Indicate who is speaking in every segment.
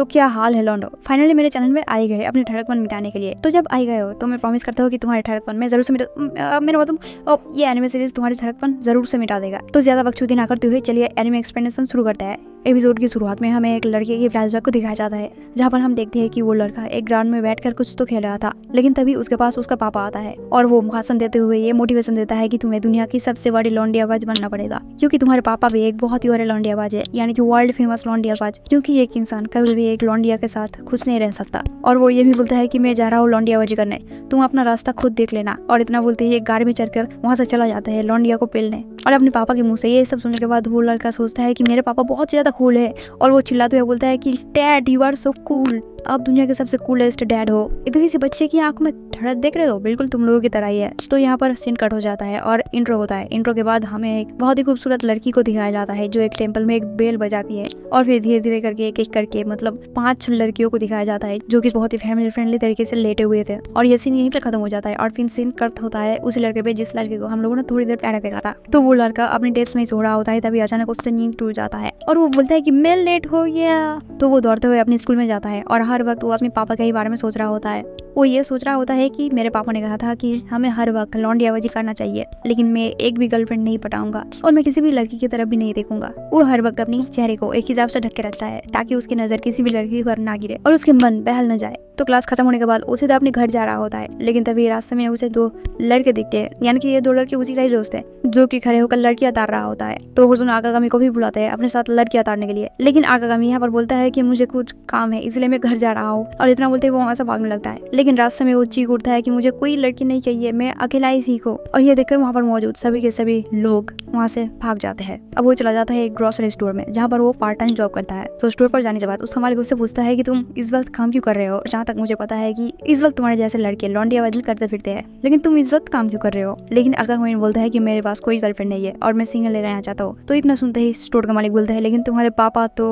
Speaker 1: तो क्या हाल है लौंडो, फाइनली मेरे चैनल में आई गए अपने ठहरकपन मिटाने के लिए। तो जब आई गए हो तो मैं प्रॉमिस करता हूँ कि तुम्हारे ठहरकपन में जरूर से मेरा मतलब ये एनिमे सीरीज तुम्हारी ठहरकपन जरूर से मिटा देगा। तो ज्यादा बकचोदी ना करते हुए चलिए एनिमे एक्सप्लेनेशन शुरू करते हैं। एपिसोड की शुरुआत में हमें एक लड़के की फ्लैशबैक को दिखाया जाता है, जहाँ पर हम देखते हैं कि वो लड़का एक ग्राउंड में बैठकर कुछ तो खेल रहा था, लेकिन तभी उसके पास उसका पापा आता है और वो भाषण देते हुए ये मोटिवेशन देता है कि तुम्हें दुनिया की सबसे बड़ी लौंडी आवाज बनना पड़ेगा, क्योंकि तुम्हारे पापा भी एक बहुत ही बड़े लौंडी आवाज है, यानी कि वर्ल्ड फेमस लौंडी आवाज, क्योंकि एक इंसान कभी भी एक लौंडिया के साथ खुश नहीं रह सकता। और वो ये भी बोलता है कि मैं जा रहा हूँ लौंडी आवाजी करने, तुम अपना रास्ता खुद देख लेना। और इतना बोलते ही एक गाड़ी में चढ़कर वहाँ से चला जाता है लौंडिया को पेलने। और अपने पापा के मुंह से ये सब सुनने के बाद वो लड़का सोचता है कि मेरे पापा बहुत ज्यादा कूल है, और वो चिल्लाते हुए बोलता है कि dad you are so cool, आप दुनिया के सबसे कूलेस्ट डैड हो। इतनी सी बच्चे की आंख में धड़क देख रहे हो, बिल्कुल तुम लोगों की तरह ही है। तो यहाँ पर सीन कट हो जाता है और इंट्रो होता है। इंट्रो के बाद हमें एक बहुत ही खूबसूरत लड़की को दिखाया जाता है जो एक टेम्पल में एक बेल बजाती है, और फिर धीरे धीरे करके एक एक करके मतलब 5 लड़कियों को दिखाया जाता है जो कि बहुत ही फैमिली फ्रेंडली तरीके से लेटे हुए थे। और ये सीन यहीं पे खत्म हो जाता है और फिर सीन कट होता है उस लड़के पे जिस लड़के को हम लोगों ने थोड़ी देर पहले देखा था। तो वो लड़का अपनी डेस्क में सो रहा होता है, तभी अचानक उससे नींद टूट जाता है और वो बोलता है कि मैं लेट हो गया। तो वो दौड़ते हुए अपने स्कूल में जाता है और हर वक्त वो अपने पापा के ही बारे में सोच रहा होता है। वो ये सोच रहा होता है कि मेरे पापा ने कहा था कि हमें हर वक्त लौंडी आवाजी करना चाहिए, लेकिन मैं एक भी गर्लफ्रेंड नहीं पटाऊंगा और मैं किसी भी लड़की की तरफ भी नहीं देखूंगा। वो हर वक्त अपनी चेहरे को एक हिजाब से ढक के रखता है ताकि उसकी नजर किसी भी लड़की पर ना गिरे और उसके मन बहल न जाए। तो क्लास खत्म होने के बाद उसे तो अपने घर जा रहा होता है, लेकिन तभी रास्ते में उसे 2 लड़के दिखते हैं, यानी कि ये 2 लड़के उसी का ही दोस्त है जो कि खड़े होकर लड़कियां उतार रहा होता है। तो हुजून आकागामी को भी बुलाते हैं अपने साथ लड़कियां उतारने के लिए, लेकिन आकागामी यहाँ पर बोलता है कि मुझे कुछ काम है इसलिए मैं घर जा रहा हूँ। और इतना बोलते वो वहाँ से भागने लगता है, लेकिन रास्ते में वो चीख उठता है कि मुझे कोई लड़की नहीं चाहिए, मैं अकेला ही सीखूं। और ये देखकर वहाँ पर मौजूद सभी के सभी लोग वहाँ से भाग जाते हैं। अब वो चला जाता है एक ग्रोसरी स्टोर में, जहाँ पर वो पार्ट टाइम जॉब करता है। तो स्टोर पर जाने के बाद उसका मालिक उससे पूछता है कि तुम इस वक्त काम क्यों कर रहे हो, जहाँ तक मुझे पता है कि इस वक्त तुम्हारे जैसे लड़के लौंडी आवाजी करते फिरते हैं, लेकिन तुम इस वक्त काम क्यों कर रहे हो। लेकिन आकागामी बोलता है कि मेरे पास कोई गर्लफ्रेंड नहीं है और मैं सिंगल रहना चाहता हूँ। तो इतना सुनते ही स्टोर का मालिक बोलता है लेकिन तुम्हारे पापा तो,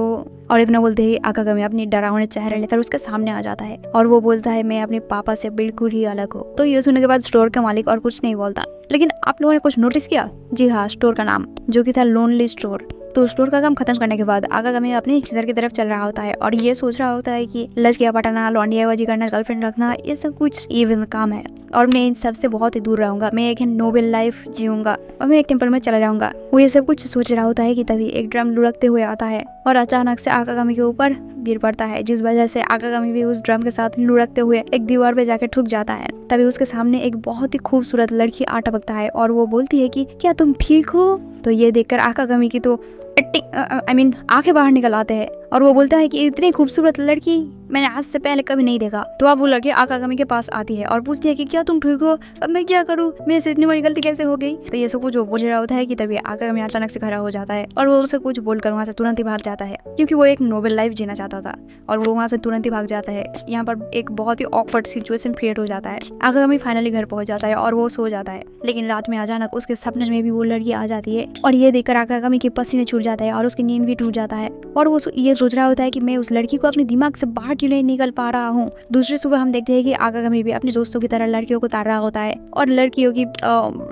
Speaker 1: और इतना बोलते ही आकागामी अपनी डरावने चेहरे लेकर उसके सामने आ जाता है और वो बोलता है मैं अपने पापा से बिल्कुल ही अलग हूँ। तो ये सुनने के बाद स्टोर का मालिक और कुछ नहीं बोलता। लेकिन आप लोगों ने कुछ नोटिस किया? जी हाँ, स्टोर का नाम जो कि था लोनली स्टोर। तो स्टोर का काम खत्म करने के बाद आकागामी अपने घर की तरफ चल रहा होता है और ये सोच रहा होता है कि लड़कियां पटाना, लौंडी आवाजी करना, गर्लफ्रेंड रखना, ये सब कुछ इवन काम है और मैं इन सबसे बहुत ही दूर रहूंगा, मैं एक नोबल लाइफ जीऊंगा और मैं एक टेम्पल में चला जाऊंगा। वो ये सब कुछ सोच रहा होता है कि तभी एक ड्रम लुढ़कते हुए आता है और अचानक से आकागामी के ऊपर गिर पड़ता है, जिस वजह से आकागामी भी उस ड्रम के साथ लुढ़कते हुए एक दीवार पे जाकर ठुक जाता है। तभी उसके सामने एक बहुत ही खूबसूरत लड़की आ टपकता है और वो बोलती है कि क्या तुम ठीक हो। तो ये देखकर आकागामी की तो आंखें बाहर निकल आते हैं और वो बोलता है कि इतनी खूबसूरत लड़की मैंने आज से पहले कभी नहीं देखा। तो अब वो लड़की आकागामी के पास आती है और पूछती है कि क्या तुम ठीक हो, अब मैं क्या करूँ, मेरे से इतनी बड़ी गलती कैसे हो गई। तो ये सब कुछ वो बोल रहा होता है कि तभी आकागामी अचानक से खड़ा हो जाता है और वो उसे कुछ बोलकर वहाँ से तुरंत ही भाग जाता है, क्योंकि वो एक नोबल लाइफ जीना चाहता था और वो वहाँ से तुरंत ही भाग जाता है। यहाँ पर एक बहुत ही ऑकवर्ड सिचुएशन क्रिएट हो जाता है। आकागामी फाइनली घर पहुंच जाता है और वो सो जाता है, लेकिन रात में अचानक उसके सपने में भी वो लड़की आ जाती है और ये देखकर आकागामी के पसीने छूट जाते हैं और उसकी नींद भी टूट जाता है और वो ये सोच रहा होता है कि मैं उस लड़की को अपने दिमाग से बाहर क्यों नहीं निकल पा रहा हूँ। दूसरी सुबह हम देखते हैं कि आकागामी भी अपने दोस्तों की तरह लड़कियों को उतार रहा होता है और लड़कियों की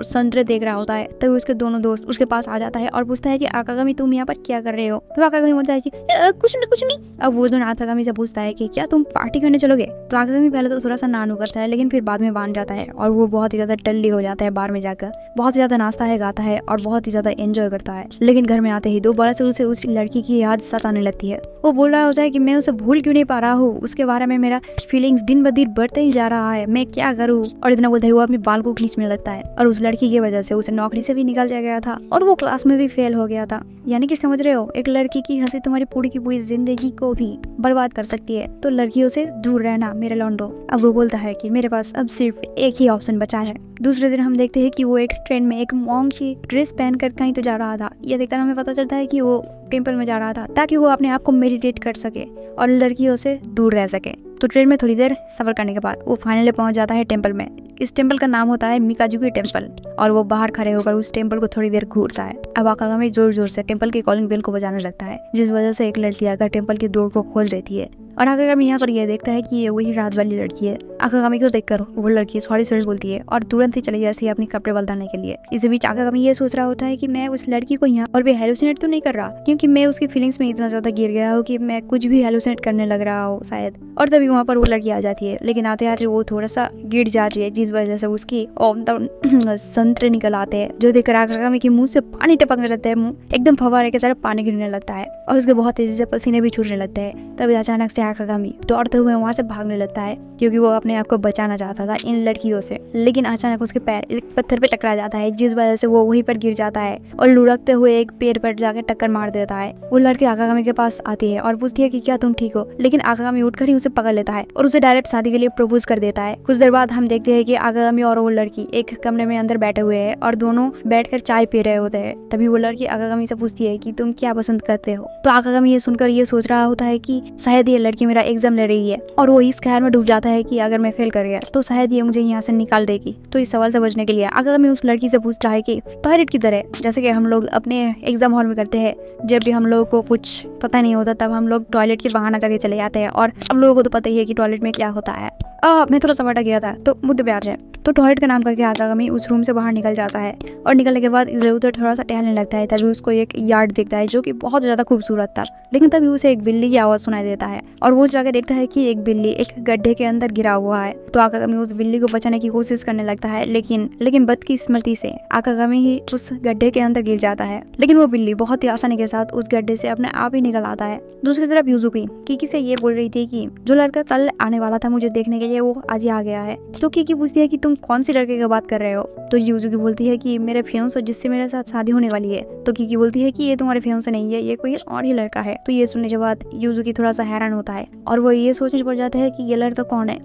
Speaker 1: संतरे देख रहा होता है। तभी उसके दोनों दोस्त उसके पास आ जाता है और पूछता है कि आकागामी तुम यहाँ पर क्या कर रहे हो। तो आकागामी बोलता है कि कुछ नहीं। अब वो दोनों आकागामी से पूछता है कि क्या तुम पार्टी करने चलोगे। तो आकागामी पहले तो थोड़ा सा नानू करता है, लेकिन फिर बाद में मान जाता है और वो बहुत ही ज्यादा टल्ली हो जाता है। बार में जाकर बहुत ही ज्यादा नाचता है, गाता है और बहुत ही ज्यादा एंजॉय करता है। लेकिन घर में आते ही दोबारा से उसे उस लड़की की याद सताने लगती है। वो बोल रहा होता है कि मैं उसे भूल क्यों नहीं पा रहा हूँ, उसके बारे में मेरा फीलिंग्स दिन ब दिन बढ़ते ही जा रहा है, मैं क्या करूँ। और इतना बोलते हुए वो अपने बाल को खींचने लगता है और उस लड़की की वजह से उसे नौकरी से भी निकाल दिया गया था और वो क्लास में भी फेल हो गया था। यानी कि समझ रहे हो, एक लड़की की हंसी तुम्हारी पूरी की पूरी जिंदगी को भी बर्बाद कर सकती है। तो लड़कियों से दूर रहना मेरे लौंडो। अब वो बोलता है कि मेरे पास अब सिर्फ एक ही ऑप्शन बचा है। दूसरे दिन हम देखते हैं कि वो एक ट्रेन में एक मॉन्क की ड्रेस पहनकर कहीं तो जा रहा था। ये देखकर हमें पता चलता है कि वो टेम्पल में जा रहा था ताकि वो अपने आप को मेडिटेट कर सके और लड़कियों से दूर रह सके। तो ट्रेन में थोड़ी देर सफर करने के बाद वो फाइनली पहुंच जाता है टेम्पल में। इस टेम्पल का नाम होता है मिकाजुकी टेम्पल और वो बाहर खड़े होकर उस टेम्पल को थोड़ी देर घूरता है। अब आकागामी जोर जोर से टेम्पल की कॉलिंग बेल को बजाने लगता है, जिस वजह से एक लड़की आकर टेम्पल की डोर को खोल देती है और आकागामी यहाँ पर ये देखता है कि ये वही राज वाली लड़की है। आकागामी को देखकर वो लड़की सॉरी सॉरी बोलती है और तुरंत ही चली जाती है अपने कपड़े बदलने के लिए। इसी बीच आकागामी ये सोच रहा होता है कि मैं उस लड़की को यहाँ और भी हेलुसिनेट तो नहीं कर रहा, क्योंकि मैं उसकी फीलिंग्स में इतना ज्यादा गिर गया हूँ कि मैं कुछ भी हेलुसिनेट करने लग रहा हूँ शायद। और तभी वहाँ पर वो लड़की आ जाती है, लेकिन आते आते वो थोड़ा सा गिर जाती है, जिस वजह से उसकी संतरे निकल आते हैं, जो देखकर आकागामी के मुंह से पानी टपकने लगता है, मुंह एकदम फव्वारे के तरह पानी गिरने लगता है और उसके बहुत तेजी से पसीने भी छूटने लगते हैं। तभी अचानक से आकागामी दौड़ते हुए वहाँ से भागने लगता है, क्योंकि वो अपने आप को बचाना चाहता था इन लड़कियों से। लेकिन अचानक उसके पैर एक पत्थर पे टकरा जाता है, जिस वजह से वो वहीं पर गिर जाता है और लुढ़कते हुए एक पेड़ पर जाकर टक्कर मार देता है। वो लड़की आकागामी के पास आती है और पूछती है कि क्या तुम ठीक हो, लेकिन आकागामी उठकर ही उसे पकड़ लेता है और उसे डायरेक्ट शादी के लिए प्रपोज कर देता है। कुछ देर बाद हम देखते हैं कि आकागामी और वो लड़की एक कमरे में अंदर बैठे हुए हैं और दोनों बैठकर चाय पी रहे होते हैं। तभी वो लड़की आकागामी से पूछती है कि तुम क्या पसंद करते हो। तो आकागामी ये सुनकर ये सोच रहा होता है कि शायद ये लड़की मेरा एग्जाम ले रही है और वो इस ख्याल में डूब जाता है कि अगर मैं फेल कर गया तो शायद ये मुझे यहाँ से निकाल देगी। तो इस सवाल से बचने के लिए आकागामी उस लड़की से पूछता है कि टॉयलेट की तरह, जैसे कि हम लोग अपने एग्जाम हॉल में करते हैं, जब भी हम लोग को कुछ पता नहीं होता तब हम लोग टॉयलेट के बहाना करके चले जाते हैं, और हम लोगों को तो पता ही है कि टॉयलेट में क्या होता है। मैं थोड़ा सा भटक गया था, तो मुद्दे पे आ जाए। तो टॉयलेट का नाम करके आकागामी उस रूम से बाहर निकल जाता है और निकलने के बाद इधर उधर थोड़ा सा टहलने लगता है। तभी उसको एक यार्ड दिखता है जो कि बहुत ज्यादा खूबसूरत था, लेकिन तभी उसे एक बिल्ली की आवाज सुनाई देता है और वो जाकर देखता है कि एक बिल्ली एक गड्ढे के अंदर गिरा हुआ है। तो आकागामी उस बिल्ली को बचाने की कोशिश करने लगता है, लेकिन बदकिस्मती से आकागामी ही उस गड्ढे के अंदर गिर जाता है। लेकिन वो बिल्ली बहुत ही आसानी के साथ उस गड्ढे से अपने आप ही निकल आता है। दूसरी तरफ यूजुकी किकी से ये बोल रही थी कि जो लड़का कल आने वाला था मुझे देखने के लिए वो आज ही आ गया है। तो किकी पूछती है कि तुम कौन सी लड़के की बात कर रहे हो। तो यूजुकी बोलती है कि मेरे फियांसे जिससे मेरे साथ शादी होने वाली है। तो किकी बोलती है कि ये तुम्हारे फियांसे नहीं है, ये कोई और ही लड़का है। तो ये सुनने के बाद यूजुकी थोड़ा सा हैरान होता है और वो ये सोचने पड़ जाता है कि ये लड़का कौन है।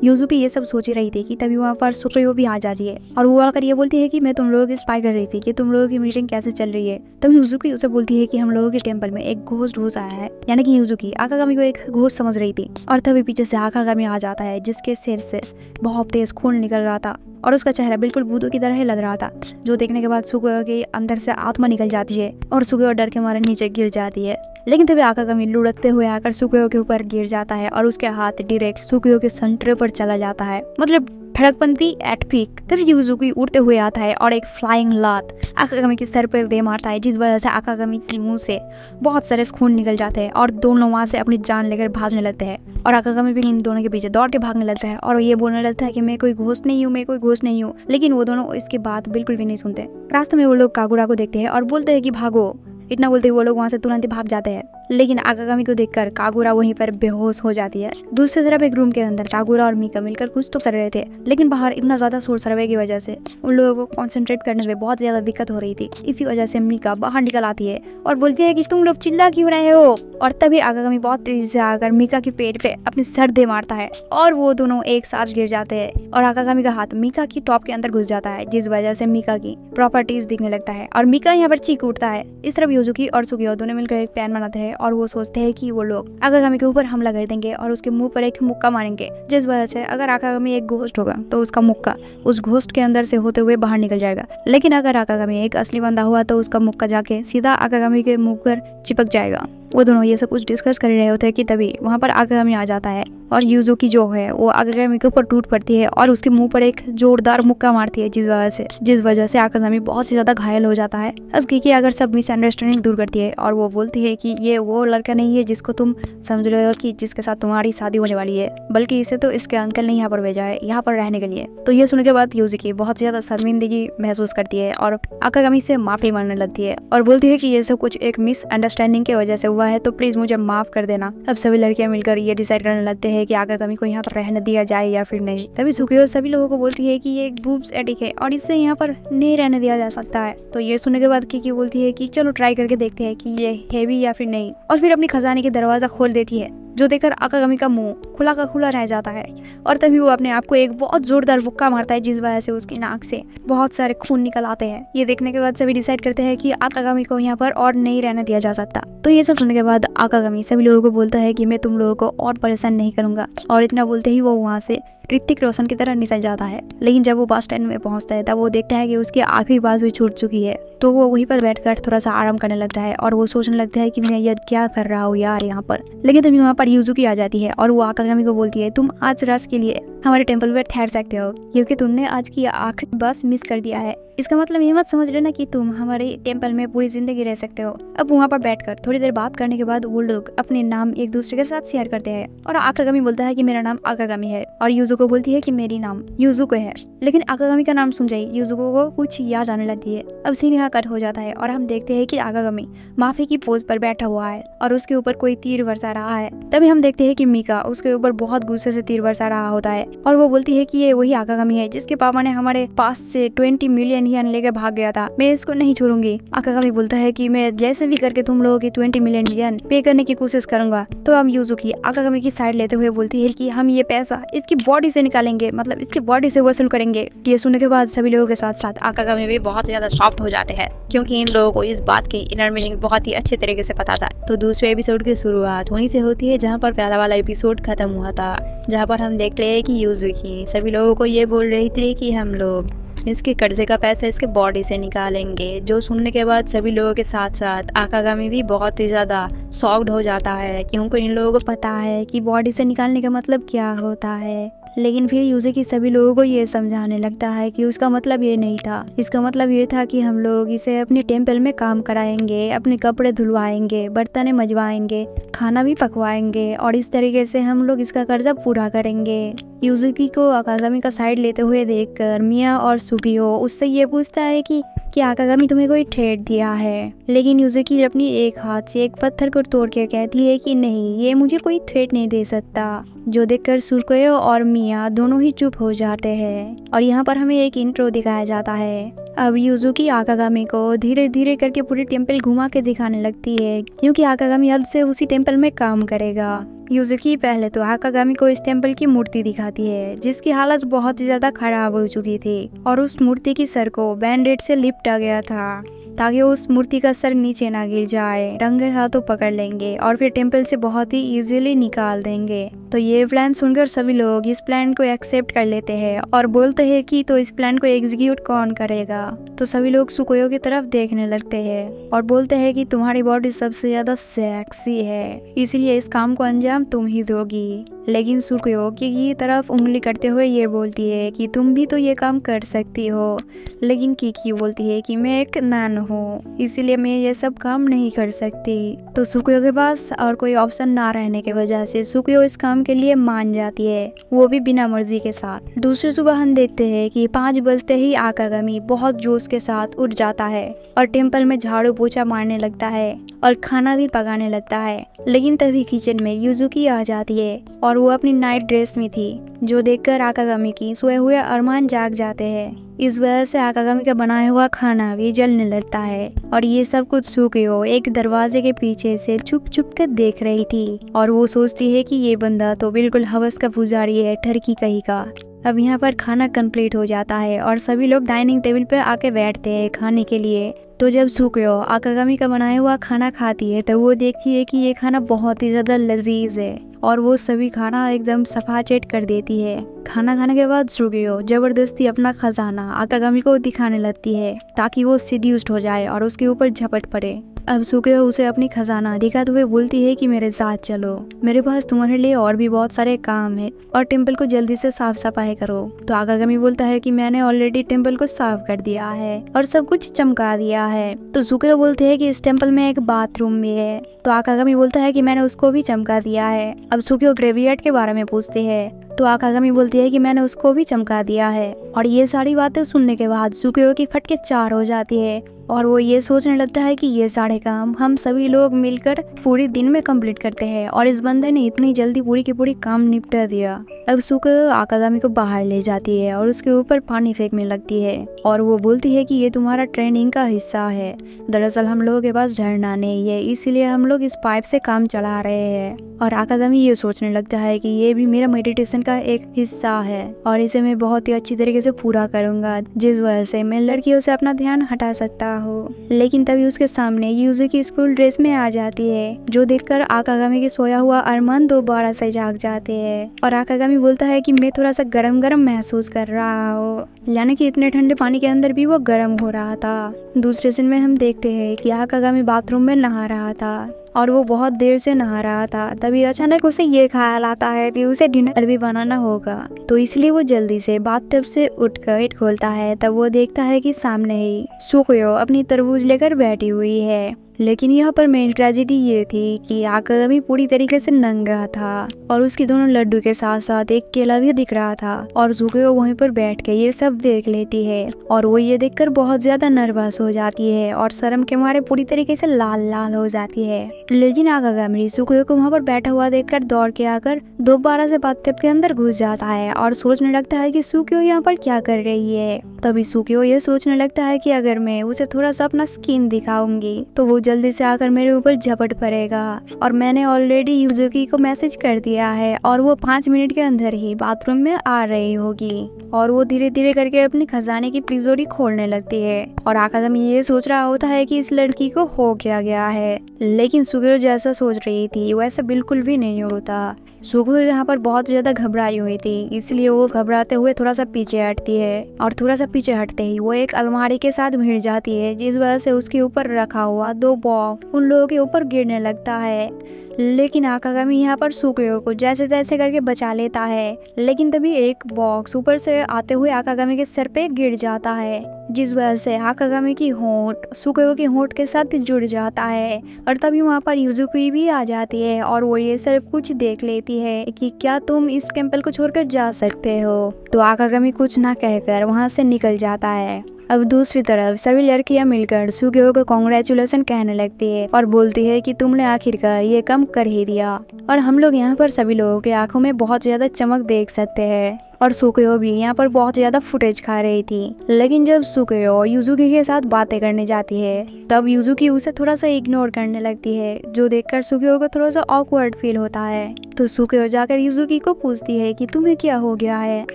Speaker 1: यूजुकी ये सब सोच रही थी कि तभी वहाँ पर सुकोयो भी आ जाती है और वो आकर ये बोलती है कि मैं तुम लोगों की स्पाई कर रही थी कि तुम लोगों की मीटिंग कैसे चल रही है। तभी यूजुकी उसे बोलती है कि हम लोगों के टेंपल में एक घोस्ट घुस आया है, यानी कि यूजुकी आकागामी को एक घोस्ट समझ रही थी। और तभी पीछे से आकागामी आ जाता है जिसके सिर से बहुत तेज खून निकल रहा था और उसका चेहरा बिल्कुल भूतों की तरह ही लग रहा था, जो देखने के बाद सुकोयो के अंदर से आत्मा निकल जाती है और सुकोयो डर के मारे नीचे गिर जाती है। लेकिन तभी आकागामी लुढ़कते हुए आकर सुकोयो के ऊपर गिर जाता है और उसके हाथ डायरेक्ट सुकोयो के सेंटर पर चला जाता है, मतलब ठड़कपंती एट पीक। तभी यूजुकी उड़ते हुए आता है और एक फ्लाइंग लात आकागामी के सर पर दे मारता है, जिस वजह से आकागामी के मुंह से बहुत सारे खून निकल जाते हैं और दोनों वहां से अपनी जान लेकर भागने लगते हैं। और आकागामी भी इन दोनों के पीछे दौड़ के भागने लगता है और ये बोलने लगता है कि मैं कोई घोस्ट नहीं हूँ, मैं कोई घोस्ट नहीं हूँ। लेकिन वो दोनों इसकी बात बिल्कुल भी नहीं सुनते। रास्ते में वो लोग कागुरा को देखते हैं और बोलते हैं कि भागो। इतना बोलते ही वो लोग वहाँ से तुरंत ही भाग जाते हैं, लेकिन आकागामी को देखकर कागुरा वहीं पर बेहोश हो जाती है। दूसरी तरफ एक रूम के अंदर कागुरा और मीका मिलकर कुछ तो कर रहे थे, लेकिन बाहर इतना ज्यादा शोर शराबे की वजह से उन लोगों को कंसंट्रेट करने में बहुत ज्यादा दिक्कत हो रही थी। इसी वजह से मीका बाहर निकल आती है और बोलती है कि तुम लोग चिल्ला क्यों रहे हो। और तभी आकागामी बहुत तेजी से आकर मीका के पेट पे अपने सर दे मारता है और वो दोनों एक साथ गिर जाते हैं और आकागामी का हाथ मीका की टॉप के अंदर घुस जाता है, जिस वजह से मीका की प्रॉपर्टीज दिखने लगता है और मीका यहाँ पर चीख उठता है। इस तरफ यूजुकी और सुकियो दोनों मिलकर एक प्लान बनाते हैं और वो सोचते हैं कि वो लोग आकागामी के ऊपर हमला कर देंगे और उसके मुंह पर एक मुक्का मारेंगे, जिस वजह से अगर आकागामी एक घोस्ट होगा तो उसका मुक्का उस घोस्ट के अंदर से होते हुए बाहर निकल जाएगा। लेकिन अगर आकागामी एक असली बंदा हुआ तो उसका मुक्का जाके सीधा आकागामी के मुंह पर चिपक जाएगा। वो दोनों ये सब कुछ डिस्कस कर रहे होते हैं कि तभी वहाँ पर आकागामी आ जाता है और यूजुकी जो है वो आकागामी के ऊपर टूट पड़ती है और उसके मुंह पर एक जोरदार मुक्का मारती है, जिस वजह से आकागामी बहुत ही ज्यादा घायल हो जाता है। किकी अगर सब मिसअंडरस्टैंडिंग दूर करती है और वो बोलती है कि ये वो लड़का नहीं है जिसको तुम समझ रहे हो कि जिसके साथ तुम्हारी शादी होने वाली है, बल्कि इसे तो इसके अंकल ने यहाँ पर भेजा है यहाँ पर रहने के लिए। तो ये सुनने के बाद यूजुकी बहुत ज्यादा शर्मिंदगी महसूस करती है और आकागामी से माफी मांगने लगती है और बोलती है कि ये सब कुछ एक मिसअंडरस्टैंडिंग की वजह से हुआ है, तो प्लीज मुझे माफ कर देना। अब सभी लड़कियां मिलकर ये डिसाइड करने लगते हैं कि आकागामी को यहाँ पर रहने दिया जाए या फिर नहीं। तभी सुकियो सभी लोगों को बोलती है कि ये एक बूब्स एडिक है और इससे यहाँ पर नहीं रहने दिया जा सकता है। तो ये सुनने के बाद किकी बोलती है कि चलो ट्राई करके देखते हैं कि ये है भी या फिर नहीं, और फिर अपनी खजाने की दरवाजा खोल देती है, जो देखकर आकागामी का मुंह खुला का खुला रह जाता है और तभी वो अपने आप को एक बहुत जोरदार मुक्का मारता है, जिस वजह से उसकी नाक से बहुत सारे खून निकल आते हैं। ये देखने के बाद सभी डिसाइड करते हैं कि आकागामी को यहाँ पर और नहीं रहने दिया जा सकता। तो ये सब सुनने के बाद आकागामी सभी लोगों को बोलता है कि मैं तुम लोगों को और परेशान नहीं करूंगा, और इतना बोलते ही वो वहाँ से ऋतिक रोशन की तरह निकल जाता है। लेकिन जब वो बस स्टैंड में पहुंचता है तब वो देखता है कि उसकी आखिरी बात भी छूट चुकी है। तो वो वहीं पर बैठकर थोड़ा सा आराम करने लगता है और वो सोचने लगता है कि मैं ये क्या कर रहा हूँ यार यहाँ पर। लेकिन तब यहाँ पर यूजुकी आ जाती है और वो आकागामी को बोलती है, तुम आज रात के लिए हमारे टेंपल में ठहर सकते हो क्योंकि तुमने आज की आखिरी बस मिस कर दिया है। इसका मतलब ये मत समझ लेना कि तुम हमारे टेंपल में पूरी जिंदगी रह सकते हो। अब वहाँ पर बैठकर थोड़ी देर बात करने के बाद वो लोग अपने नाम एक दूसरे के साथ शेयर करते हैं और आकागामी बोलता है कि मेरा नाम आकागामी है और यूजुको बोलती है कि मेरी नाम यूजुको है। लेकिन आकागामी का नाम सुन जाए यूजुको को कुछ याद आने लगती है। अब सीन यहाँ कट हो जाता है और हम देखते हैं कि आकागामी माफी की पोज पर बैठा हुआ है और उसके ऊपर कोई तीर बरसा रहा है। तभी हम देखते हैं कि मीका उसके ऊपर बहुत गुस्से से तीर बरसा रहा होता है और वो बोलती है कि ये वही आकागामी है जिसके पापा ने हमारे पास से 20 मिलियन येन लेकर भाग गया था, मैं इसको नहीं छोड़ूंगी। आकागामी बोलता है कि मैं जैसे भी करके तुम लोगों की 20 मिलियन येन पे करने की कोशिश करूंगा। तो अब यूजुकी आकागामी की साइड लेते हुए बोलती है कि हम ये पैसा इसकी बॉडी से निकालेंगे, मतलब इसकी बॉडी से वसूल करेंगे। ये सुनने के बाद सभी लोगों के साथ साथ आकागामी भी बहुत ज्यादा शॉक्ड हो जाते हैं क्योंकि इन लोगों को इस बात की इनर मीनिंग बहुत ही अच्छे तरीके से पता था। तो दूसरे एपिसोड की शुरुआत वहीं से होती है जहाँ पर पहला वाला एपिसोड खत्म हुआ था, जहाँ पर हम देखते हैं कि यूजुकी सभी लोगों को ये बोल रही थी कि हम लोग इसके कर्जे का पैसा इसके बॉडी से निकालेंगे। जो सुनने के बाद सभी लोगों के साथ साथ आकागामी भी बहुत ही ज़्यादा शॉक्ड हो जाता है क्योंकि इन लोगों को पता है कि बॉडी से निकालने का मतलब क्या होता है। लेकिन फिर यूजुकी सभी लोगों को ये समझाने लगता है कि उसका मतलब ये नहीं था, इसका मतलब ये था कि हम लोग इसे अपने टेंपल में काम कराएंगे, अपने कपड़े धुलवाएंगे, बर्तन मजवाएंगे, खाना भी पकवाएंगे और इस तरीके से हम लोग इसका कर्जा पूरा करेंगे। यूजुकी को आकागामी का साइड लेते हुए देखकर मिया और सुगियो उससे ये पूछता है कि आकागामी तुम्हें कोई थ्रेट दिया है। लेकिन यूजुकी अपनी एक हाथ से एक पत्थर को तोड़ कर कहती है कि नहीं, ये मुझे कोई थ्रेट नहीं दे सकता। जो देखकर सुगियो और मिया दोनों ही चुप हो जाते हैं और यहाँ पर हमें एक इंट्रो दिखाया जाता है। अब यूजुकी आकागामी को धीरे धीरे करके पूरी टेंपल घुमा के दिखाने लगती है क्योंकि आकागामी अब से उसी टेंपल में काम करेगा। यूजुकी पहले तो आकागामी को इस टेंपल की मूर्ति दिखाती है जिसकी हालत बहुत ही ज्यादा खराब हो चुकी थी और उस मूर्ति की सर को बैंडेड से लिपटा गया था ताकि उस मूर्ति का सर नीचे ना गिर जाए। रंगे हाथों पकड़ लेंगे और फिर टेंपल से बहुत ही इजीली निकाल देंगे। तो ये प्लान सुनकर सभी लोग इस प्लान को एक्सेप्ट कर लेते हैं और बोलते हैं कि तो इस प्लान को एग्जीक्यूट कौन करेगा। तो सभी लोग सुकोयो की तरफ देखने लगते हैं और बोलते हैं कि तुम्हारी बॉडी सबसे ज्यादा सेक्सी है, इसलिए इस काम को अंजाम तुम ही दोगी। लेकिन सुकोयो की तरफ उंगली करते हुए ये बोलती है कि तुम भी तो ये काम कर सकती हो। लेकिन किकी बोलती है कि मैं एक नन हूँ, इसीलिए मैं ये सब काम नहीं कर सकती। तो सुकोयो के पास और कोई ऑप्शन ना रहने की वजह से सुकोयो इस काम के लिए मान जाती है, वो भी बिना मर्जी के साथ। दूसरी सुबह हम देखते हैं कि 5 बजते ही आकागामी बहुत जोश के साथ उठ जाता है और टेंपल में झाड़ू पोछा मारने लगता है और खाना भी पकाने लगता है। लेकिन तभी किचन में यूजुकी आ जाती है और वो अपनी नाइट ड्रेस में थी, जो देखकर आकागामी की सोए हुए अरमान जाग जाते हैं। इस वजह से आकागामी का बनाया हुआ खाना भी जलने लगता है और ये सब कुछ सुकोयो एक दरवाजे के पीछे से छुप छुप कर देख रही थी और वो सोचती है कि ये बंदा तो बिल्कुल हवस का पुजारी है, ठरकी कहीं का। अब यहाँ पर खाना कंप्लीट हो जाता है और सभी लोग डाइनिंग टेबल पर आके बैठते हैं खाने के लिए। तो जब सुकोयो आकागामी का बनाया हुआ खाना खाती है तो वो देखती है कि ये खाना बहुत ही ज़्यादा लजीज है और वो सभी खाना एकदम सफाचट कर देती है। खाना खाने के बाद सुकोयो जबरदस्ती अपना खजाना आकागामी को दिखाने लगती है ताकि वो सीड्यूस्ड हो जाए और उसके ऊपर झपट पड़े। अब सुकोयो उसे अपनी खजाना दिखाते हुए बोलती है कि मेरे साथ चलो, मेरे पास तुम्हारे लिए और भी बहुत सारे काम है और टेंपल को जल्दी से साफ सफाई करो। तो आकागामी बोलता है कि मैंने ऑलरेडी टेंपल को साफ कर दिया है और सब कुछ चमका दिया है। तो सुकोयो बोलते हैं कि इस टेंपल में एक बाथरूम भी है। तो आकागामी बोलता है कि मैंने उसको भी चमका दिया है। अब सुकोयो ग्रेवयार्ड के बारे में पूछते हैं तो आकागामी बोलती है कि मैंने उसको भी चमका दिया है। और ये सारी बातें सुनने के बाद सुकोयो की फटके 4 हो जाती है और वो ये सोचने लगता है कि ये सारे काम हम सभी लोग मिलकर पूरे दिन में कंप्लीट करते हैं और इस बंदे ने इतनी जल्दी पूरी की पूरी काम निपटा दिया। अब सुकोयो आकागामी को बाहर ले जाती है और उसके ऊपर पानी फेंकने लगती है और वो बोलती है कि ये तुम्हारा ट्रेनिंग का हिस्सा है। दरअसल हम लोगों के पास झरना नहीं है, इसीलिए हम लोग इस पाइप से काम चला रहे हैं। और आकागामी ये सोचने लगता है कि ये भी मेरा मेडिटेशन का एक हिस्सा है और इसे मैं बहुत ही अच्छी तरीके से पूरा करूंगा, जिस वजह से मैं लड़कियों से अपना ध्यान हटा सकता हूँ। लेकिन तभी उसके सामने यूजुकी स्कूल ड्रेस में आ जाती है, जो देखकर आकागामी के सोया हुआ अरमान दोबारा से जाग जाते हैं। और आकागामी बोलता है कि मैं थोड़ा सा गरम गरम महसूस कर रहा हूँ, यानी कि इतने ठंडे पानी के अंदर भी वो गर्म हो रहा था। दूसरे सीन में हम देखते हैं कि आकागामी बाथरूम में नहा रहा था और वो बहुत देर से नहा रहा था। तभी अचानक उसे ये ख्याल आता है कि उसे डिनर भी बनाना होगा, तो इसलिए वो जल्दी से बाथटब से उठकर गेट खोलता है। तब वो देखता है कि सामने ही सुकुयो अपनी तरबूज लेकर बैठी हुई है। लेकिन यहाँ पर मेन ट्रेजेडी ये थी कि आकागामी पूरी तरीके से नंगा था और उसके दोनों लड्डू के साथ साथ एक केला भी दिख रहा था। और सुकुयो वहीं पर बैठ के ये सब देख लेती है और वो ये देखकर बहुत ज्यादा नर्वस हो जाती है और शर्म के मारे पूरी तरीके से लाल लाल हो जाती है। लेकिन आकागामी सुकुयो को वहाँ पर बैठा हुआ देखकर दौड़ के आकर दोबारा से बाथटब के अंदर घुस जाता है और सोचने लगता है कि सुकुयो यहाँ पर क्या कर रही है। तभी सुकुयो ये सोचने लगता है कि अगर मैं उसे थोड़ा सा अपना स्किन दिखाऊंगी तो वो जल्दी से आकर मेरे ऊपर झपट पड़ेगा। और मैंने ऑलरेडी यूजुकी को मैसेज कर दिया है और वो 5 मिनट के अंदर ही बाथरूम में आ रही होगी। और वो धीरे धीरे करके अपनी खजाने की तिजोरी खोलने लगती है और आकागामी ये सोच रहा होता है कि इस लड़की को हो क्या गया है। लेकिन सुकुयो जैसा सोच रही थी वैसा बिल्कुल भी नहीं होता। सुकुयो यहाँ पर बहुत ज्यादा घबराई हुई थी, इसलिए वो घबराते हुए थोड़ा सा पीछे हटती है और थोड़ा सा पीछे हटते ही वो एक अलमारी के साथ भिड़ जाती है, जिस वजह से उसके ऊपर रखा हुआ 2 बॉक्स उन लोगों के ऊपर गिरने लगता है। लेकिन आकागामी यहाँ पर सुकुयो को जैसे तैसे करके बचा लेता है। लेकिन तभी एक बॉक्स ऊपर से आते हुए आकागामी के सर पे गिर जाता है, जिस वजह से आकागामी की होंठ सुकुयो की होंठ के साथ जुड़ जाता है। और तभी वहाँ पर युजुकी भी आ जाती है और वो ये सब कुछ देख लेती है कि क्या तुम इस टेम्पल को छोड़कर जा सकते हो। तो आकागामी कुछ ना कहकर वहाँ से निकल जाता है। अब दूसरी तरफ सभी लड़कियां मिलकर सुकुयो को कांग्रेचुलेशन कहने लगती है और बोलती है कि तुमने आखिरकार ये काम कर ही दिया। और हम लोग यहाँ पर सभी लोगों की आंखों में बहुत ज्यादा चमक देख सकते हैं और सुकुयो भी यहाँ पर बहुत ज्यादा फुटेज खा रही थी। लेकिन जब सुकुयो युजुकी के साथ बातें करने जाती है तब युजुकी उसे थोड़ा सा इग्नोर करने लगती है, जो देखकर सुकुयो को थोड़ा सा ऑकवर्ड फील होता है। तो सुकुयो जाकर युजुकी को पूछती है कि तुम्हें क्या हो गया है।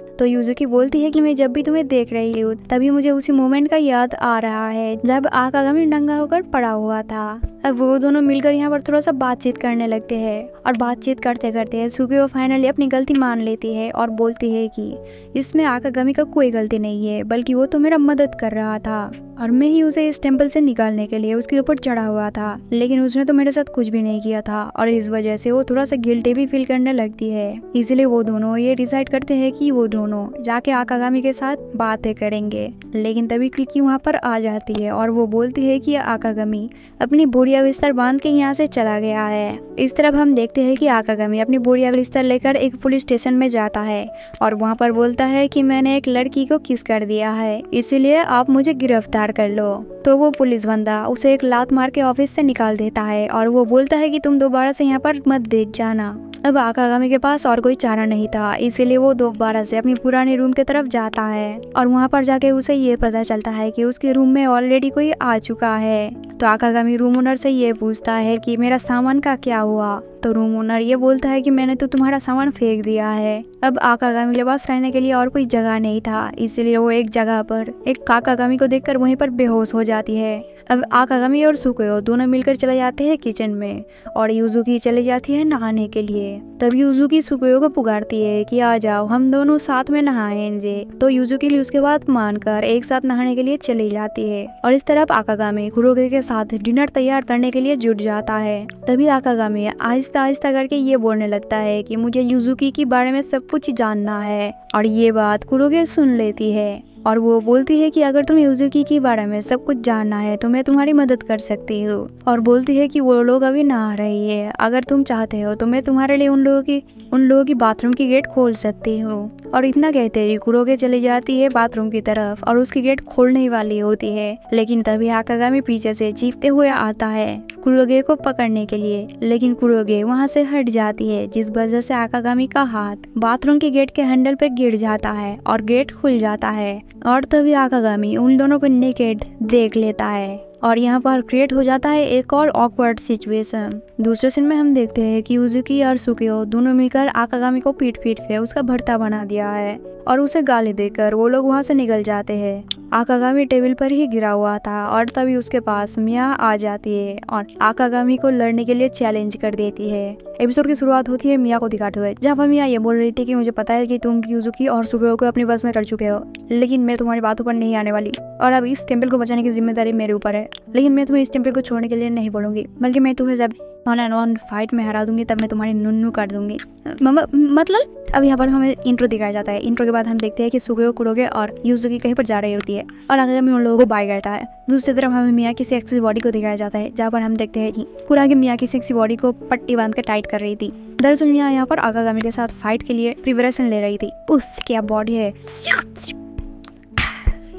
Speaker 1: तो युजुकी बोलती है कि मैं जब भी तुम्हें देख रही हूँ तभी मुझे उसी मोमेंट का याद आ रहा है जब आकागामी नंगा होकर पड़ा हुआ था। अब वो दोनों मिलकर यहाँ पर थोड़ा सा बातचीत करने लगते हैं और बातचीत करते करते सुकुयो फाइनली अपनी गलती मान लेती है और बोलती है कि इसमें आकागामी का कोई गलती नहीं है, बल्कि वो तो मेरा मदद कर रहा था और मैं ही उसे इस टेम्पल से निकालने के लिए उसके ऊपर चढ़ा हुआ था। लेकिन उसने तो मेरे साथ कुछ भी नहीं किया था और इस वजह से वो थोड़ा सा गिल्टी भी फील करने लगती है। इसलिए वो दोनों ये डिसाइड करते हैं कि वो दोनों जाके आकागामी के साथ बातें करेंगे। लेकिन तभी किकी वहाँ पर आ जाती है और वो बोलती है कि आकागामी अपनी बोरिया बिस्तर बांध के यहाँ से चला गया है। इस तरफ हम देखते हैं कि आकागामी अपनी बोरिया बिस्तर लेकर एक पुलिस स्टेशन में जाता है और वहाँ पर बोलता है कि मैंने एक लड़की को किस कर दिया है, इसीलिए आप मुझे गिरफ्तार कर लो। तो वो पुलिस बंदा उसे एक लात मार के ऑफिस से निकाल देता है और वो बोलता है कि तुम दोबारा से यहाँ पर मत देख जाना। अब आकागामी के पास और कोई चारा नहीं था, इसीलिए वो दोबारा से अपनी पुराने रूम की तरफ जाता है और वहाँ पर जाके उसे ये पता चलता है कि उसके रूम में ऑलरेडी कोई आ चुका है। तो आकागामी रूम ओनर से ये पूछता है कि मेरा सामान का क्या हुआ। तो रूम ओनर ये बोलता है कि मैंने तो तुम्हारा सामान फेंक दिया है। अब आकागामी के पास रहने के लिए और कोई जगह नहीं था, इसीलिए वो एक जगह पर एक आकागामी को देखकर वहीं पर बेहोश हो जाती है। अब आकागामी और सुकुयो दोनों मिलकर चले जाते हैं किचन में और युजुकी चली जाती है नहाने के लिए। तब युजुकी सुकुयो को पुकारती है कि आ जाओ हम दोनों साथ में नहाएंगे। तो युजुकी उसके बाद मानकर एक साथ नहाने के लिए चली जाती है और इस तरफ आकागामी कुरोगे के साथ डिनर तैयार करने के लिए जुट जाता है। तभी आकागामी आहिस्ता आहिस्ता करके ये बोलने लगता है कि मुझे युजुकी के बारे में सब कुछ जानना है और ये बात कुरोगे सुन लेती है और वो बोलती है कि अगर तुम्हें युजुकी के बारे में सब कुछ जानना है तो मैं तुम्हारी मदद कर सकती हूँ। और बोलती है कि वो लोग अभी नहा रही है, अगर तुम चाहते हो तो मैं तुम्हारे लिए उन लोगों की बाथरूम की गेट खोल सकती हूँ। और इतना कहते ही कुरोगे चली जाती है बाथरूम की तरफ और उसकी गेट खोलने ही वाली होती है। लेकिन तभी आकागामी पीछे से चीखते हुए आता है कुरोगे को पकड़ने के लिए, लेकिन कुरोगे वहाँ से हट जाती है, जिस वजह से आकागामी का हाथ बाथरूम के गेट के हैंडल पे गिर जाता है और गेट खुल जाता है। और तभी आकागामी उन दोनों को नेकेड देख लेता है। और यहाँ पर क्रिएट हो जाता है एक और ऑकवर्ड सिचुएशन। दूसरे सीन में हम देखते हैं कि उजुकी और सुकियो दोनों मिलकर आकागामी को पीट के उसका भर्ता बना दिया है और उसे गाली देकर वो लोग वहाँ से निकल जाते हैं। आकागामी टेबल पर ही गिरा हुआ था और तभी उसके पास मिया आ जाती है और आकागामी को लड़ने के लिए चैलेंज कर देती है। एपिसोड की शुरुआत होती है मिया को दिखाते हुए, जहाँ पर मिया ये बोल रही थी कि मुझे पता है कि तुम यूजुकी और सुकियो को अपने बस में कर चुके हो, लेकिन मैं तुम्हारी बातों पर नहीं आने वाली और अब इस टेम्पल को बचाने की जिम्मेदारी मेरे ऊपर है। लेकिन मैं तुम्हें इस टेम्पल को छोड़ने के लिए नहीं बोलूंगी, बल्कि मैं तुम्हें जब ऑन एंड ऑन फाइट में हरा दूंगी तब मैं तुम्हारी नुन्नू काट दूंगी। मतलब अब यहाँ पर हमें इंट्रो दिखाया जाता है। इंट्रो के बाद हम देखते हैं कि सुकियो, कुरोगे और यूजुकी कहीं पर जा रही होती है और आकागामी उन लोगों को बाय करता है। दूसरी तरफ हमें मिया की सेक्सी बॉडी को दिखाया जाता है, जहाँ पर हम देखते हैं कि कुरागी मिया की सेक्सी बॉडी को पट्टी बांध कर टाइट कर रही थी। दरअसल मिया यहाँ पर आकागामी के साथ फाइट के लिए प्रिपरेशन ले रही थी। उफ, क्या बॉडी है।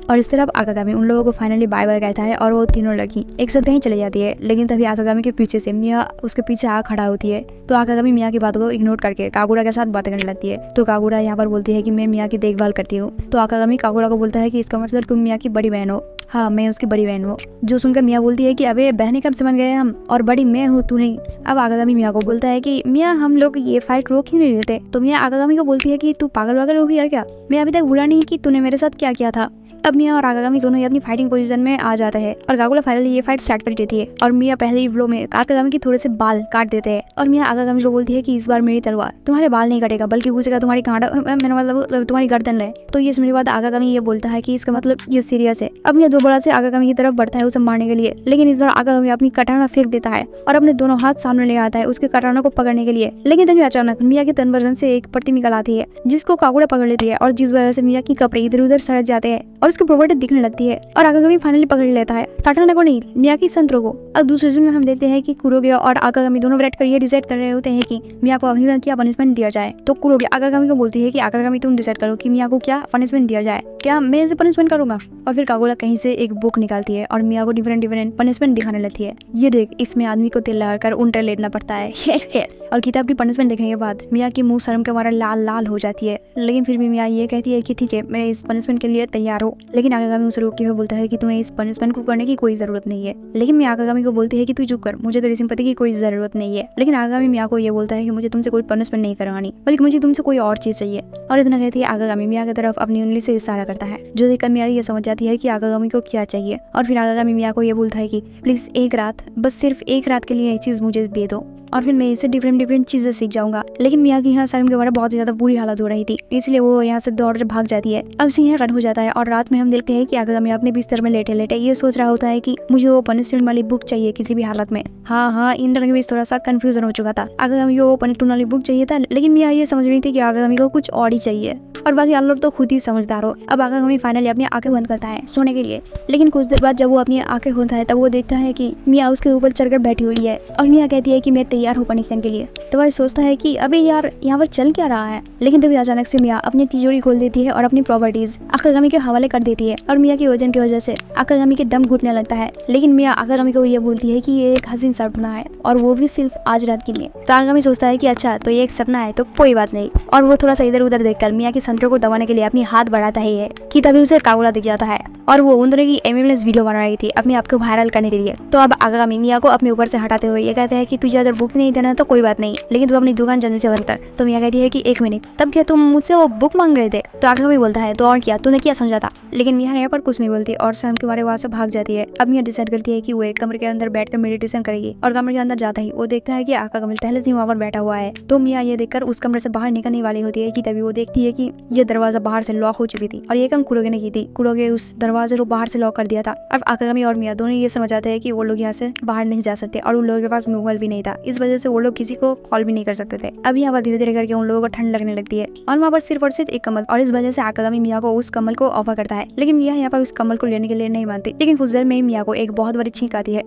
Speaker 1: और इस तरफ आकागामी उन लोगों को फाइनली बाय बाय कहता है और वो तीनों लड़की एक साथ कहीं चली जाती है। लेकिन तभी आकागामी के पीछे से मिया उसके पीछे आ खड़ा होती है, तो आकागामी मिया की बातों को इग्नोर करके कागुरा के साथ बातें करने लगती है। तो कागुरा यहाँ पर बोलती है कि मैं मिया की देखभाल करती हूँ। तो आकागामी कागुरा को बोलता है कि इसका मतलब तुम मिया की बड़ी बहन हो। हाँ, मैं उसकी बड़ी बहन हूँ। जो सुनकर मिया बोलती है कि अबे बहनें कब समझ गए हम, और बड़ी मैं हूँ तू नहीं। अब आकागामी मिया को बोलता है कि मिया हम लोग ये फाइट रोक ही नहीं रहते। तो मिया आकागामी को बोलती है कि तू पागल वागल हो गया क्या, मैं अभी तक भूला नहीं कि तूने मेरे साथ क्या किया था। अब मिया और आकागामी दोनों अपनी फाइटिंग पोजीशन में आ जाते हैं और कागुरा फाइनली ये फाइट स्टार्ट कर देती है और मिया पहले ही फ्लो में आकागामी के थोड़े से बाल काट देते हैं और मिया आकागामी को बोलती है कि इस बार मेरी तलवार तुम्हारे बाल नहीं काटेगा बल्कि घुसेगा तुम्हारी कांटा, मेरा मतलब तुम्हारी गर्दन है। तो ये सुनने के बाद आकागामी ये बोलता है कि इसका मतलब ये सीरियस है। अब मिया जो बड़ा से आकागामी की तरफ बढ़ता है उसे मारने के लिए, लेकिन इस बार आकागामी अपनी कटाना फेंक देता है और अपने दोनों हाथ सामने ले आता है उसके कटाना को पकड़ने के लिए। लेकिन तभी अचानक मिया के तन वर्जन से एक पट्टी निकल आती है जिसको कागुरा पकड़ लेती है और जिस वजह से मिया की कपड़े इधर उधर सड़क जाते हैं और उसकी प्रॉपर्टी दिखने लगती है और आकागामी फाइनली पकड़ लेता है काटाना को नहीं, मिया की संतरों को। अब दूसरे सीन में हम देखते हैं कि कुरोगे और आकागामी दोनों बैठ कर ये डिसाइड कर रहे होते हैं कि मिया को अभी क्या पनिशमेंट दिया जाए। तो कुरोगे आकागामी को बोलती है कि आकागामी तुम डिसाइड करो कि मिया को क्या पनिशमेंट दिया जाए, क्या मैं इसे पनिशमेंट करूंगा। और फिर कागुरा कहीं से एक बुक निकालती है और मिया को डिफरेंट पनिशमेंट दिखाने लगती है। ये देख, इसमें आदमी को तेल लगाकर उल्टा लेटना पड़ता है। और किताब की पनिशमेंट देखने के बाद मिया की मुंह शर्म के मारे लाल लाल हो जाती है, लेकिन फिर भी मिया ये कहती है कि ठीक है मैं इस पनिशमेंट के लिए तैयार हूँ। लेकिन आकागामी उसे रोकते हुए बोलता है कि तुम्हें इस पनिशमेंट को करने की कोई जरूरत नहीं है। लेकिन मिया आकागामी को बोलती है कि तू चुप कर, मुझे तेरी सिंपैथी की कोई जरूरत नहीं है। लेकिन आकागामी मिया को ये बोलता है कि मुझे तुमसे कोई पनिशमेंट नहीं करवानी, बल्कि मुझे तुमसे कोई और चीज चाहिए। और इतना कहती है आकागामी मिया की तरफ अपनी उंगली से इशारा करता है, जो देखकर मिया ये समझ जाती है कि आकागामी को क्या चाहिए। और फिर आकागामी मिया को ये बोलता है कि प्लीज एक रात, बस सिर्फ एक रात के लिए ये चीज मुझे दे दो और फिर मैं इससे डिफरेंट चीजें सीख जाऊंगा। लेकिन मिया की यहाँ शर्म के बारे बहुत ज्यादा बुरी हालत हो रही थी, इसलिए वो यहाँ से दौड़ भाग जाती है। अब सिंह रन हो जाता है और रात में हम देखते हैं कि आकागामी अपने बिस्तर में लेटे लेटे ये सोच रहा होता है कि मुझे वो पनिशमेंट वाली बुक चाहिए किसी भी हालत में। हाँ, इंद्र के बीच थोड़ा सा कंफ्यूजन हो चुका था। आकागामी को वो पनिशमेंट वाली बुक चाहिए था, लेकिन मिया ये समझ रही थी कि आकागामी को कुछ और ही चाहिए। और बस यार लोग तो खुद ही समझदार हो। अब आकागामी फाइनली अपनी आंखें बंद करता है सोने के लिए, लेकिन कुछ देर बाद जब वो अपनी आंखें खोलता है तब वो देखता है कि मिया उसके ऊपर चढ़कर बैठी हुई है और मिया कहती है कि मैं तैयार हूँ पनिशमेंट के लिए। तो वह सोचता है कि अबे यार यहाँ पर चल क्या रहा है। लेकिन तभी अचानक से मिया अपनी तिजोरी खोल देती है और अपनी प्रॉपर्टीज आकागामी के हवाले कर देती है और मिया के वजन की वजह से आकागामी के दम घुटने लगता है। लेकिन मिया आकागामी को ये बोलती है कि ये एक हसीन सपना है और वो भी सिर्फ आज रात के लिए। तो आकागामी सोचता है कि अच्छा तो ये एक सपना है तो कोई बात नहीं, और वो थोड़ा सा इधर उधर देखकर मिया की संतरों को दबाने के लिए अपनी हाथ बढ़ाता ही है कि तभी उसे कागुरा दिख जाता है और वो उन दोनों की एमएमएस वीडियो बना रही थी अपने आप को वायरल करने के लिए। तो अब आकागामी मिया को अपने ऊपर से हटाते हुए ये कहते हैं कि तुझे अगर बुक नहीं देना तो कोई बात नहीं, लेकिन तू अपनी दुकान जल्दी से बंद कर। तो मिया कहती है कि एक मिनट, तब क्या तुम मुझसे वो बुक मांग रहे थे। तो आकागामी बोलता है तो और क्या, तूने क्या समझा था। लेकिन मिया यहाँ पर कुछ नहीं बोलती और शाम के बारे वहाँ से भाग जाती है। अब मिया डिसाइड करती है कि वो एक कमरे के अंदर बैठकर मेडिटेशन करेगी और कमरे के अंदर जाता ही वो देखता है कि आकागामी पहले से वहाँ पर बैठा हुआ है। तो मिया ये देखकर उस कमरे से बाहर निकलने वाली होती है कि तभी वो देखती है कि ये दरवाजा बाहर से लॉक हो चुकी थी और ये काम कुरोगे ने की थी। कुरोगे उस दरवाजे को बाहर से लॉक कर दिया था। अब आकागामी और मिया दोनों ये समझ आते हैं कि वो लोग यहाँ से बाहर नहीं जा सकते और उन लोगों के पास मोबाइल भी नहीं था, इस वजह से वो लोग किसी को कॉल भी नहीं कर सकते थे। अब यहाँ पर धीरे धीरे करके उन लोगों को ठंड लगने लगती है और वहाँ पर सिर्फ और सिर्फ एक कमल, और इस वजह से आकागामी मिया को उस कमल को ऑफर करता है। लेकिन मिया यहाँ पर उस कमल को लेने के लिए नहीं मानती। लेकिन कुछ देर में मिया को एक बहुत बड़ी छींक आती है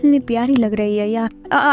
Speaker 1: कितनी प्यारी लग रही है यार।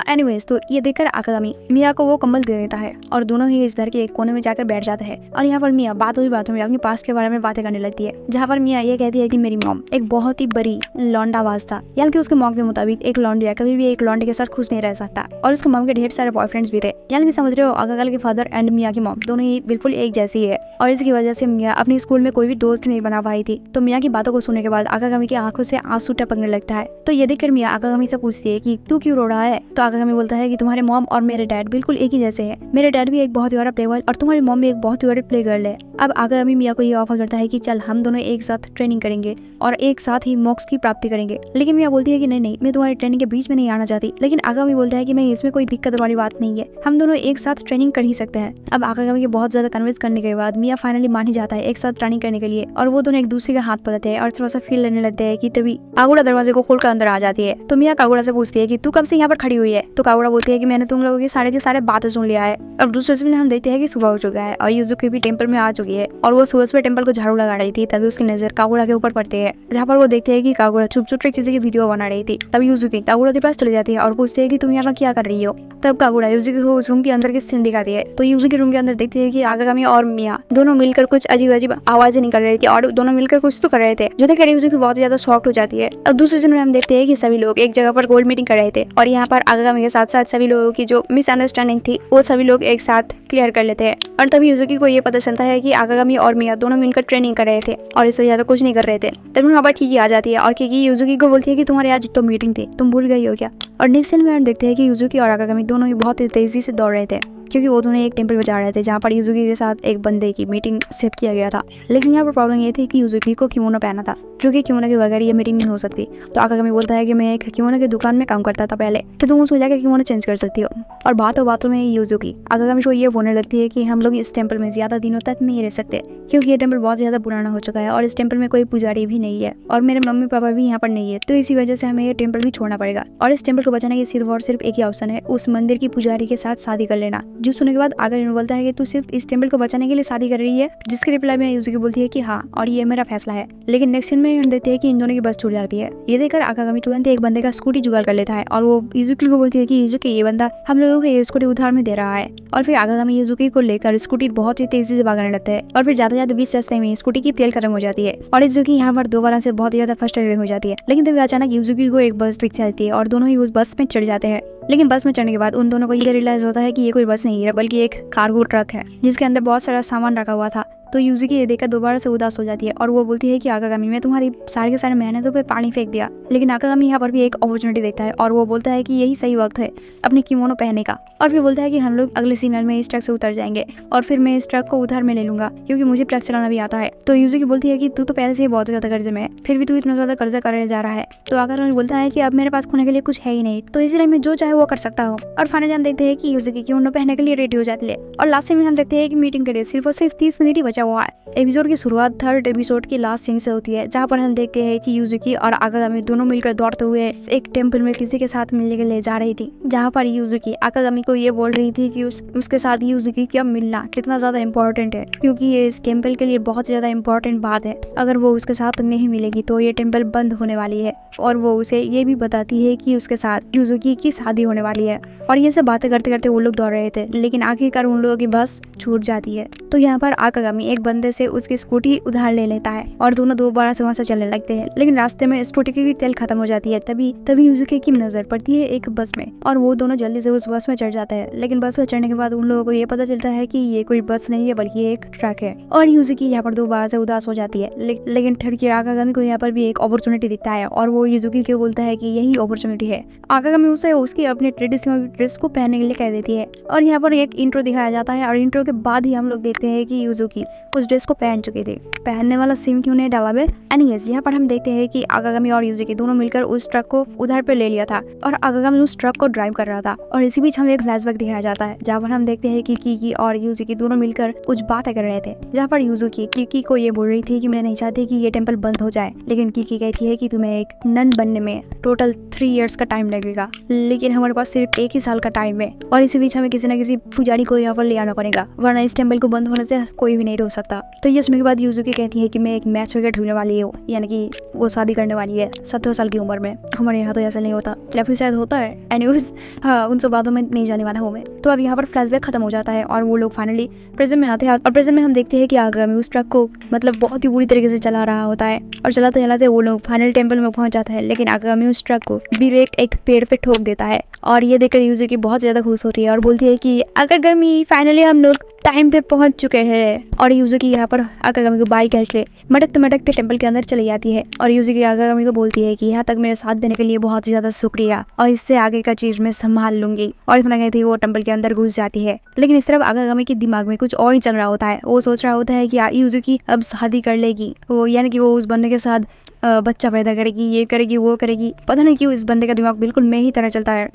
Speaker 1: एनीवेज, तो ये देखकर आकागामी मिया को वो कम्बल दे देता है और दोनों ही इस घर के एक कोने में जाकर बैठ जाते हैं। और यहाँ पर मिया बातों में अपनी पास्ट के बारे में बातें करने लगती है, जहाँ पर मिया ये कहती है कि मेरी मॉम एक बहुत ही बड़ी लौंडाबाज था, यानी कि उसके मॉम के मुताबिक एक लौंडिया कभी भी एक लौंडे के साथ खुश नहीं रह सकता, और उसके मॉम के ढेर सारे बॉयफ्रेंड्स भी थे। यानी कि समझ रहे हो, आकागाल के फादर एंड मिया की मॉम दोनों ही बिल्कुल एक जैसी है, और इसकी वजह से मिया अपनी स्कूल में कोई भी दोस्त नहीं बना पाई थी। तो मिया की बातों को सुनने के बाद आकागामी की आंखों से आंसू टपकने लगता है। तो ये देखकर मिया आकागामी से पूछती है कि तू क्यों रो रहा है। तो आकागामी बोलता है कि तुम्हारे मॉम और मेरे डैड बिल्कुल एक ही जैसे हैं। मेरे डैड भी एक बहुत ही बड़ा प्ले बॉय और तुम्हारी मॉम भी एक बहुत ही बड़ी प्ले गर्ल है। अब आकागामी मिया को ये ऑफर करता है कि चल हम दोनों एक साथ ट्रेनिंग करेंगे और एक साथ ही मोक्स की प्राप्ति करेंगे। लेकिन मिया बोलती है कि नहीं, मैं तुम्हारी ट्रेनिंग के बीच में नहीं आना चाहती। लेकिन आकागामी बोलता है कि मैं इसमें कोई दिक्कत वाली बात नहीं है, हम दोनों एक साथ ट्रेनिंग कर ही सकते हैं। अब आकागामी के बहुत ज्यादा कन्विंस करने के बाद मिया फाइनली मान ही जाता है एक साथ ट्रेनिंग करने के लिए, और वो दोनों एक दूसरे का हाथ पकड़ते हैं और थोड़ा सा फील लेने लगते हैं कि तभी कागुड़ा दरवाजे को खोलकर अंदर आ जाती है। तो मिया कागुड़ा से पूछती है कि तू कब से यहाँ पर खड़ी हुई है। तो कागुड़ा बोलती है कि मैंने तुम लोगों की सारे बातें सुन लिया है। अब दूसरे दिन हम देखते हैं कि सुबह हो चुका है और युजुकी भी टेंपल में आ चुकी है, और वो सुबह टेंपल को झाड़ू लगा रही थी। तभी उसकी नजर कागुड़ा के ऊपर पड़ती है, जहाँ पर वो देखते हैं कि कागुड़ा छुप छुप चीजें की वीडियो बना रही थी। तब युजुकी कागुड़ा के पास चली जाती है और पूछती है कि तुम यहाँ क्या कर रही हो। तब कागुड़ा युजुकी को उस रूम के अंदर की सीन दिखाती है। तो युजुकी रूम के अंदर देखती है कि आकागामी और मिया दोनों मिलकर कुछ अजीब अजीब आवाजें निकल रही थी और दोनों मिलकर कुछ तो कर रहे थे, जो देखकर युजुकी बहुत ज्यादा शॉक्ड हो जाती है। अब दूसरे दिन में हम देखते हैं कि सभी लोग एक जगह पर गोल्ड मीटिंग कर रहे थे, और यहाँ पर आकागामी के साथ साथ सभी लोगों की जो मिसअंडरस्टैंडिंग थी वो सभी लोग एक साथ क्लियर कर लेते हैं। और तभी युजुकी को ये पता चलता है कि आकागामी और मिया दोनों मिलकर ट्रेनिंग कर रहे थे और इससे ज्यादा कुछ नहीं कर रहे थे। तभी वहाँ पर किकी आ जाती है और किकी युजुकी को बोलती है कि तुम्हारे आज तो मीटिंग थी, तुम भूल गई हो क्या। और नेक्स्ट सीन में हम देखते हैं कि युजुकी और आकागामी दोनों ही बहुत ही तेजी से दौड़ रहे थे, क्योंकि वो दोनों एक टेंपल में जा रहे थे जहाँ पर युजुकी के साथ एक बंदे की मीटिंग सेट किया गया था। लेकिन यहाँ पर प्रॉब्लम ये थी कि युजुकी को किमोनो पहना था, जो कि किमोनो के बगैर ये मीटिंग नहीं हो सकती। तो आकागामी बोलता है कि मैं एक किमोनो की दुकान में काम करता था पहले, तो तुम उसको जाकर किमोनो चेंज कर सकती हो। और बातों में युजुकी आकागामी को ये बोलने लगती है कि हम लोग इस टेंपल में ज्यादा दिनों तक नहीं रह सकते, क्योंकि ये टेंपल बहुत ज्यादा पुराना हो चुका है और इस टेंपल में कोई पुजारी भी नहीं है और मेरे मम्मी पापा भी यहाँ पर नहीं है, तो इसी वजह से हमें ये टेंपल भी छोड़ना पड़ेगा। और इस टेंपल को बचाने के सिर्फ और सिर्फ एक ही ऑप्शन है, उस मंदिर की पुजारी के साथ शादी कर लेना। जो सुनने के बाद आकागामी बोलता है कि तू सिर्फ इस टेंपल को बचाने के लिए शादी कर रही है, जिसके रिप्लाई में युजुकी बोलती है कि हाँ, और ये मेरा फैसला है। लेकिन नेक्स्ट सीन में हम देखते हैं कि इन दोनों की बस छूट जाती है। ये देखकर आकागामी तुरंत एक बंदे का स्कूटी जुगाड़ कर लेता है और वो युजुकी को बोलती है कि युजुकी, ये बंदा हम लोगों को ये स्कूटी उधार में दे रहा है। और फिर आकागामी युजुकी को लेकर स्कूटी बहुत ही तेजी से भागने लगता है, और फिर ज्यादा बीच रास्ते में स्कूटी की तेल खत्म हो जाती है और युजुकी यहाँ पर दोबारा से बहुत ही ज्यादा फ्रस्ट्रेटेड हो जाती है। लेकिन तभी अचानक युजुकी को एक बस पीछे आती है और दोनों ही उस बस में चढ़ जाते हैं। लेकिन बस में चढ़ने के बाद उन दोनों को ये रियलाइज होता है कि ये कोई बस नहीं है, बल्कि एक कार्गो ट्रक है जिसके अंदर बहुत सारा सामान रखा हुआ था। तो युजुकी ये देखकर दोबारा से उदास हो जाती है और वो बोलती है कि आकागामी, मैं तुम्हारी सारे के सारे मेहनतों पे पानी फेंक दिया। लेकिन आकागामी यहाँ पर भी एक अपॉर्चुनिटी देखता है और वो बोलता है कि यही सही वक्त है अपनी किमोनो पहनने का। और फिर बोलता है कि हम लोग अगले सीजन में इस ट्रक से उतर जाएंगे और फिर मैं इस ट्रक को उधार में ले लूंगा, क्योंकि मुझे ट्रक चलाना भी आता है। तो युजुकी बोलती है कि तू तो पहले से ही बहुत ज्यादा कर्जे में है, फिर भी तू इतना ज्यादा कर्जा करने जा रहा है। तो आकागामी बोलता है कि अब मेरे पास खोने के लिए कुछ है ही नहीं, तो इसीलिए मैं जो चाहे वो कर सकता हूँ। और फाइनली हम देखते हैं कि युजुकी किमोनो पहनने के लिए रेडी हो जाती है और लास्ट में हम देखते हैं कि मीटिंग के लिए सिर्फ और सिर्फ 30 मिनट ही बचा हुआ है। एपिसोड की शुरुआत थर्ड एपिसोड की लास्ट सीन से होती है, जहाँ पर हम देखते हैं कि युजुकी और आकागामी दोनों मिलकर दौड़ते हुए एक टेंपल में किसी के साथ मिलने के लिए जा रही थी, जहाँ पर युजुकी आकागामी को ये बोल रही थी कि उसके साथ युजुकी का मिलना कितना ज्यादा इम्पोर्टेंट है, क्योंकि ये इस टेंपल के लिए बहुत ज्यादा इम्पोर्टेंट बात है। अगर वो उसके साथ नहीं मिलेगी तो ये टेंपल बंद होने वाली है। और वो उसे ये भी बताती है कि उसके साथ युजुकी की शादी होने वाली है। और ये सब बातें करते करते वो लोग दौड़ रहे थे, लेकिन आखिरकार उन लोगों की बस छूट जाती है। तो यहाँ पर आकागामी एक बंदे से उसकी स्कूटी उधार ले लेता है और दोनों दोबारा से वहाँ से चलने लगते हैं। लेकिन रास्ते में स्कूटी की भी तेल खत्म हो जाती है। तभी युजुकी की नजर पड़ती है एक बस में और वो दोनों जल्दी से उस बस में चढ़ जाते हैं। लेकिन बस में चढ़ने के बाद उन लोगों को ये पता चलता है कि ये कोई बस नहीं है, बल्कि एक ट्रक है। और युजुकी यहाँ पर दोबारा से उदास हो जाती है। लेकिन ठड़की आकागामी को यहाँ पर भी एक अपॉर्चुनिटी दिखता है और वो युजुकी को बोलता है कि यही अपॉर्चुनिटी है। आकागामी उसे उसकी अपने ट्रेडिशनल ड्रेस को पहनने के लिए कह देती है और यहाँ पर एक इंट्रो दिखाया जाता है और इंट्रो के बाद ही हम लोग देखते हैं कि युजुकी उस ड्रेस को पहन चुके थे। पहनने वाला सीन क्यों नहीं डाला बे। एनीवेज, यहाँ पर हम देखते हैं कि आकागामी और युजुकी दोनों मिलकर उस ट्रक को उधार पे ले लिया था और आकागामी उस ट्रक को ड्राइव कर रहा था। और इसी बीच हमें एक फ्लैशबैक दिखाया जाता है, जहाँ पर हम देखते हैं कि किकी और युजुकी दोनों मिलकर कुछ बातें कर रहे थे, जहाँ पर युजुकी किकी को ये बोल रही थी कि मैं नहीं चाहती कि ये टेंपल बंद हो जाए, लेकिन किकी कहती है कि तुम्हें एक नन बनने में टोटल 3 इयर्स का टाइम लगेगा, लेकिन हमारे पास सिर्फ 1 ही साल का टाइम है। और इसी बीच हमें किसी न किसी पुजारी को यहाँ पर ले आना पड़ेगा, वरना इस टेंपल को बंद होने से कोई भी नहीं हो सकता। तो ये सुनने के बाद यूजुकी कहती है कि मैं एक मैच वगैरह ढूंढने वाली हूँ, यानी कि वो शादी करने वाली है 17 साल की उम्र में। हमारे यहाँ तो ऐसा नहीं होता, या फिर शायद होता है। एनीवेज हाँ, उन सब बातों में नहीं जाने वाला हूँ मैं। तो अब यहाँ पर फ्लैशबैक खत्म हो जाता है और वो लोग फाइनली प्रेजेंट में आते हैं। और प्रेजेंट में हम देखते हैं कि आगामी उस ट्रक को मतलब बहुत ही बुरी तरीके से चला रहा होता है, और चलाते चलाते वो लोग फाइनल टेम्पल में पहुंच जाता है। लेकिन आगामी उस ट्रक को डायरेक्ट एक पेड़ पे ठोक देता है, और ये देखकर यूजुकी बहुत ज्यादा खुश होती है और बोलती है कि आगामी फाइनली हम लोग टाइम पे पहुंच चुके हैं। और यूजुकी यहाँ पर आगामी को बाई कह के मटकते टेम्पल के अंदर चली जाती है, और यूजुकी आगामी को बोलती है कि यहाँ तक मेरे साथ देने के लिए बहुत ज़्यादा शुक्रिया, और इससे आगे का चीज़ मैं संभाल लूंगी। और इतना कहती है वो टेम्पल के अंदर घुस जाती है। लेकिन इस तरफ आगामी के दिमाग में कुछ और ही चल रहा होता है। वो सोच रहा होता है कि यूजुकी अब शादी कर लेगी, वो यानी कि वो उस बंदे के साथ बच्चा पैदा करेगी, ये करेगी वो करेगी। पता नहीं क्यों इस बंदे का दिमाग बिल्कुल मैं ही तरह चलता है।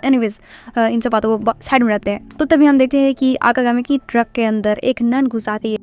Speaker 1: एनीवेज इन सब बातों को साइड में रखते हैं। तो तभी हम देखते हैं कि आगामी की ट्रक के अंदर एक नन घुस आती है।